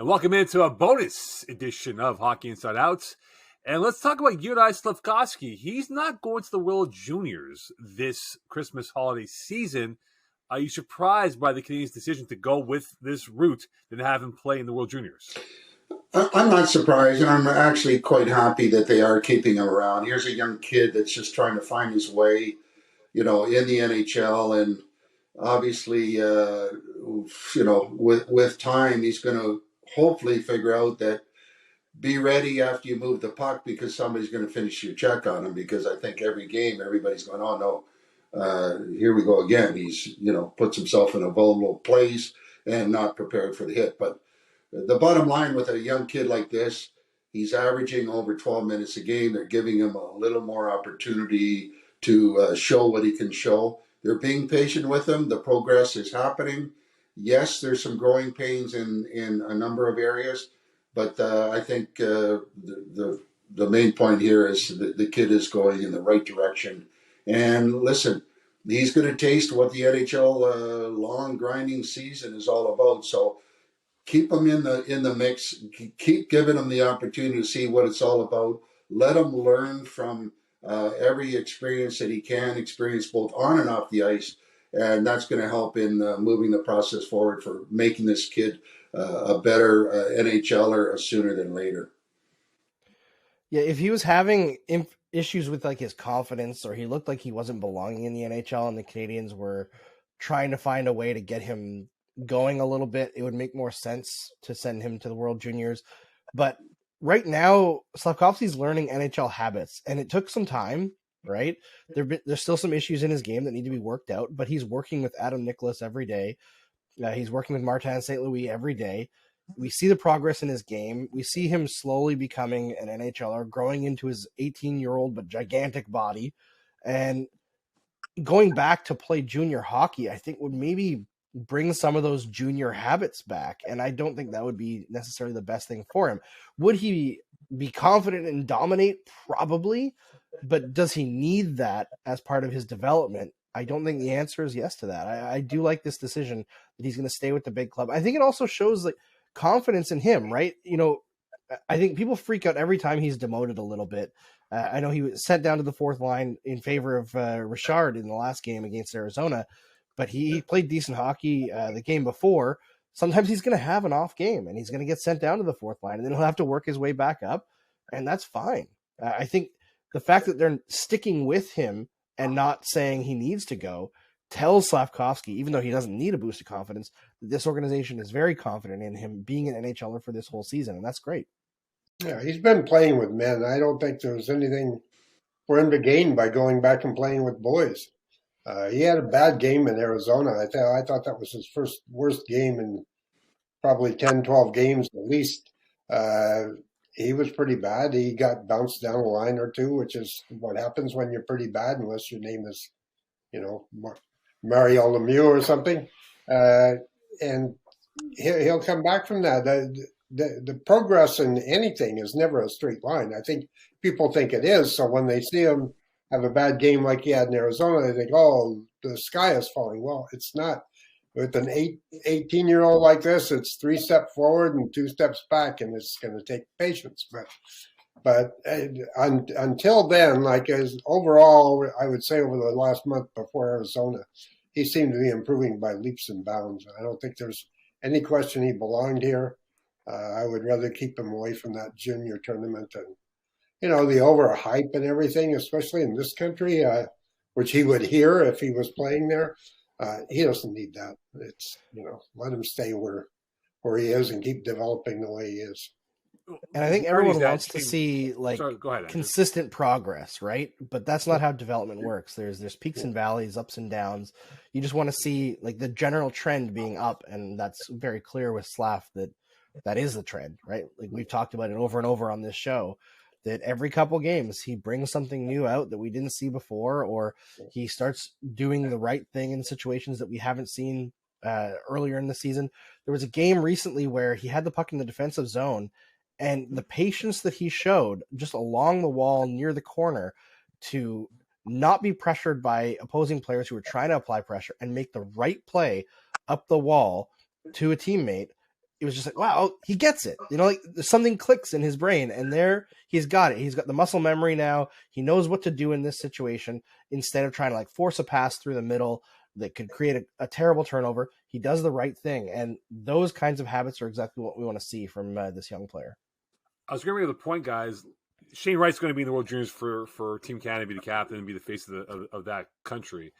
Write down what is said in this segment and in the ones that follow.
And welcome into a bonus edition of Hockey Inside Out. And let's talk about Canadiens Slafkovsky. He's not going to the World Juniors this Christmas holiday season. Are you surprised by the Canadiens' decision to go with this route than have him play in the World Juniors? I'm not surprised, and I'm actually quite happy that they are keeping him around. Here's a young kid that's just trying to find his way, in the NHL, and obviously, with time, he's going to hopefully figure out that be ready after you move the puck because somebody's going to finish your check on him. Because I think every game, everybody's going, oh no, here we go again. He's puts himself in a vulnerable place and not prepared for the hit, but. The bottom line with a young kid like this, he's averaging over 12 minutes a game. They're giving him a little more opportunity to show what he can show. They're being patient with him. The progress is happening. Yes, there's some growing pains in a number of areas, but I think the main point here is the kid is going in the right direction. And listen, he's going to taste what the NHL long grinding season is all about. So. Keep him in the mix. Keep giving him the opportunity to see what it's all about. Let him learn from every experience that he can experience, both on and off the ice, and that's going to help in moving the process forward for making this kid a better NHLer sooner than later. Yeah, if he was having issues with like his confidence, or he looked like he wasn't belonging in the NHL, and the Canadiens were trying to find a way to get him going a little bit, it would make more sense to send him to the World Juniors. But right now, Slafkovsky's learning NHL habits, and it took some time, right? There's still some issues in his game that need to be worked out, but he's working with Adam Nicholas every day. He's working with Martin St. Louis every day. We see the progress in his game. We see him slowly becoming an NHLer, growing into his 18-year-old but gigantic body. And going back to play junior hockey, I think would maybe bring some of those junior habits back. And I don't think that would be necessarily the best thing for him. Would he be confident and dominate? Probably. But does he need that as part of his development? I don't think the answer is yes to that. I do like this decision that he's going to stay with the big club. I think it also shows like confidence in him, right? I think people freak out every time he's demoted a little bit. I know he was sent down to the fourth line in favor of Richard in the last game against Arizona, but he played decent hockey the game before. Sometimes he's going to have an off game, and he's going to get sent down to the fourth line, and then he'll have to work his way back up, and that's fine. I think the fact that they're sticking with him and not saying he needs to go tells Slafkovsky, even though he doesn't need a boost of confidence, that this organization is very confident in him being an NHLer for this whole season, and that's great. Yeah, he's been playing with men. I don't think there's anything for him to gain by going back and playing with boys. He had a bad game in Arizona. I thought that was his first worst game in probably 10, 12 games at least. He was pretty bad. He got bounced down a line or two, which is what happens when you're pretty bad, unless your name is, Mario Lemieux or something. And he'll come back from that. The progress in anything is never a straight line. I think people think it is. So when they see him have a bad game like he had in Arizona, they think, oh, the sky is falling. Well, it's not. With an 18-year-old like this, it's 3 steps forward and 2 steps back, and it's going to take patience. But until then, like as overall, I would say over the last month before Arizona, he seemed to be improving by leaps and bounds. I don't think there's any question he belonged here. I would rather keep him away from that junior tournament and, the overhype and everything, especially in this country, which he would hear if he was playing there. He doesn't need that. It's, let him stay where he is and keep developing the way he is. And I think everyone wants to see ahead, consistent progress, right? But that's not how development works. There's peaks and valleys, ups and downs. You just want to see like the general trend being up, and that's very clear with Slaf that is the trend, right? Like we've talked about it over and over on this show, that every couple games he brings something new out that we didn't see before, or he starts doing the right thing in situations that we haven't seen earlier in the season. There was a game recently where he had the puck in the defensive zone, and the patience that he showed just along the wall near the corner to not be pressured by opposing players who were trying to apply pressure and make the right play up the wall to a teammate. it was just like, wow, he gets it. Like something clicks in his brain, and there he's got it. He's got the muscle memory now. He knows what to do in this situation instead of trying to like force a pass through the middle that could create a terrible turnover. He does the right thing, and those kinds of habits are exactly what we want to see from this young player. I was going to make the point, guys. Shane Wright's going to be in the World Juniors for Team Canada, be the captain, and be the face of that country.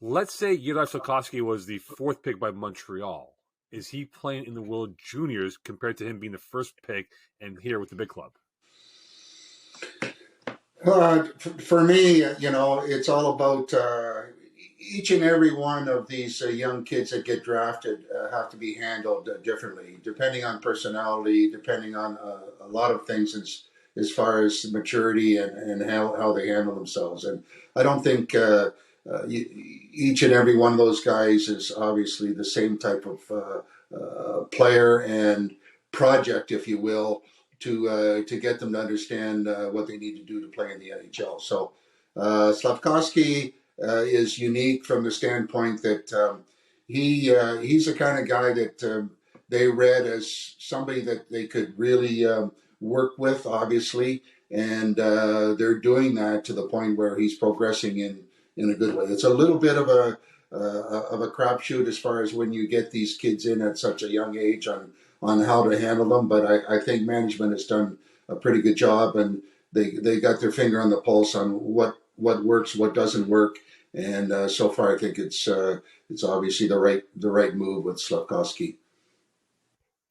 Let's say Yuri Slafkovsky was the 4th pick by Montreal. Is he playing in the World Juniors compared to him being the 1st pick and here with the big club? For me, it's all about each and every one of these young kids that get drafted have to be handled differently, depending on personality, depending on a lot of things as far as maturity and how they handle themselves. And I don't think each and every one of those guys is obviously the same type of player and project, if you will, to get them to understand what they need to do to play in the NHL. So Slafkovsky is unique from the standpoint that he's the kind of guy that they read as somebody that they could really work with, obviously, and they're doing that to the point where he's progressing in a good way. It's a little bit of a crapshoot as far as when you get these kids in at such a young age on how to handle them, but I think management has done a pretty good job, and they got their finger on the pulse on what works, what doesn't work, and so far I think it's obviously the right move with Slafkovsky.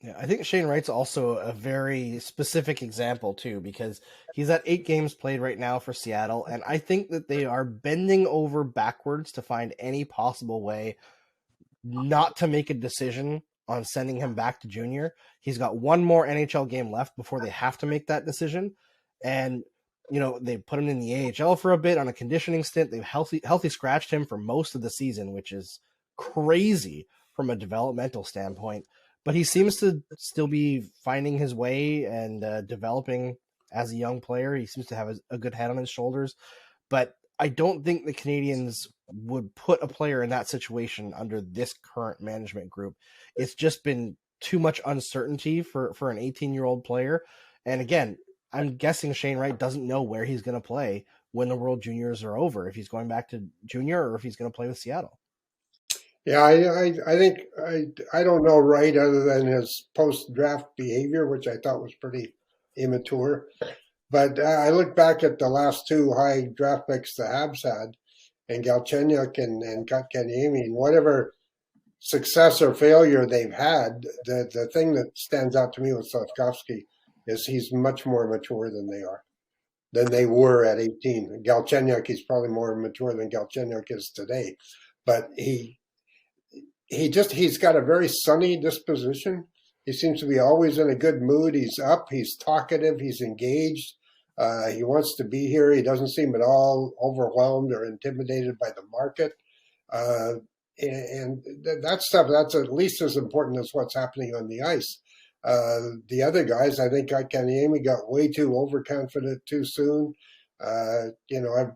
Yeah, I think Shane Wright's also a very specific example too, because he's at 8 games played right now for Seattle, and I think that they are bending over backwards to find any possible way not to make a decision on sending him back to junior. He's got one more NHL game left before they have to make that decision, and they put him in the AHL for a bit on a conditioning stint. They've healthy scratched him for most of the season, which is crazy from a developmental standpoint. But he seems to still be finding his way and developing as a young player. He seems to have a good head on his shoulders. But I don't think the Canadiens would put a player in that situation under this current management group. It's just been too much uncertainty for an 18-year-old player. And again, I'm guessing Shane Wright doesn't know where he's going to play when the World Juniors are over, if he's going back to junior or if he's going to play with Seattle. Yeah, I think I don't know Wright other than his post-draft behavior, which I thought was pretty immature. But I look back at the last 2 high draft picks the Habs had, and Galchenyuk and Galchenyuk, and whatever success or failure they've had, the thing that stands out to me with Slafkovsky is he's much more mature than they were at 18. Galchenyuk, he's probably more mature than Galchenyuk is today, but he's got a very sunny disposition. He seems to be always in a good mood. He's up, he's talkative, he's engaged. He wants to be here. He doesn't seem at all overwhelmed or intimidated by the market. And that stuff, that's at least as important as what's happening on the ice. The other guys, I think Galchenyuk got way too overconfident too soon.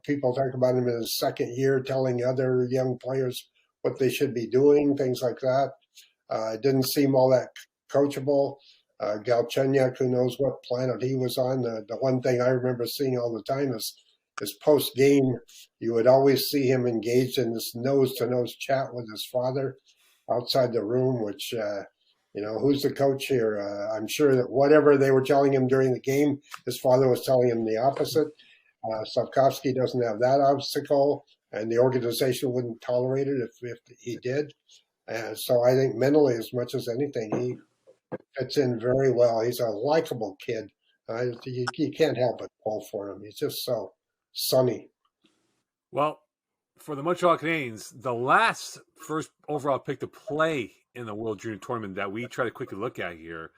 People talk about him in his second year, telling other young players what they should be doing, things like that. It didn't seem all that coachable. Galchenyuk, who knows what planet he was on. The one thing I remember seeing all the time is post-game, you would always see him engaged in this nose-to-nose chat with his father outside the room, which, who's the coach here? I'm sure that whatever they were telling him during the game, his father was telling him the opposite. Slafkovsky doesn't have that obstacle, and the organization wouldn't tolerate it if he did. And so I think mentally, as much as anything, he fits in very well. He's a likable kid. You can't help but pull for him. He's just so sunny. Well, for the Montreal Canadiens, the last first overall pick to play in the World Junior Tournament that we try to quickly look at here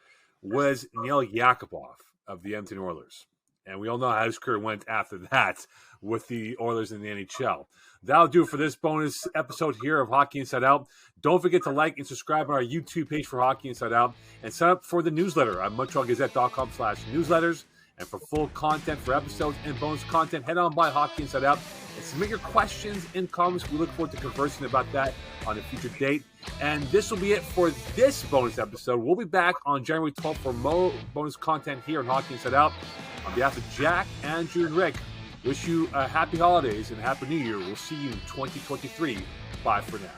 was Neil Yakupov of the Edmonton Oilers. And we all know how his career went after that with the Oilers in the NHL. That'll do it for this bonus episode here of Hockey Inside Out. Don't forget to like and subscribe on our YouTube page for Hockey Inside Out and sign up for the newsletter at MontrealGazette.com/newsletters. And for full content for episodes and bonus content, head on by Hockey Inside Out and submit your questions and comments. We look forward to conversing about that on a future date. And this will be it for this bonus episode. We'll be back on January 12th for more bonus content here on Hockey Inside Out. On behalf of Jack, Andrew, and Rick, wish you a happy holidays and a happy new year. We'll see you in 2023. Bye for now.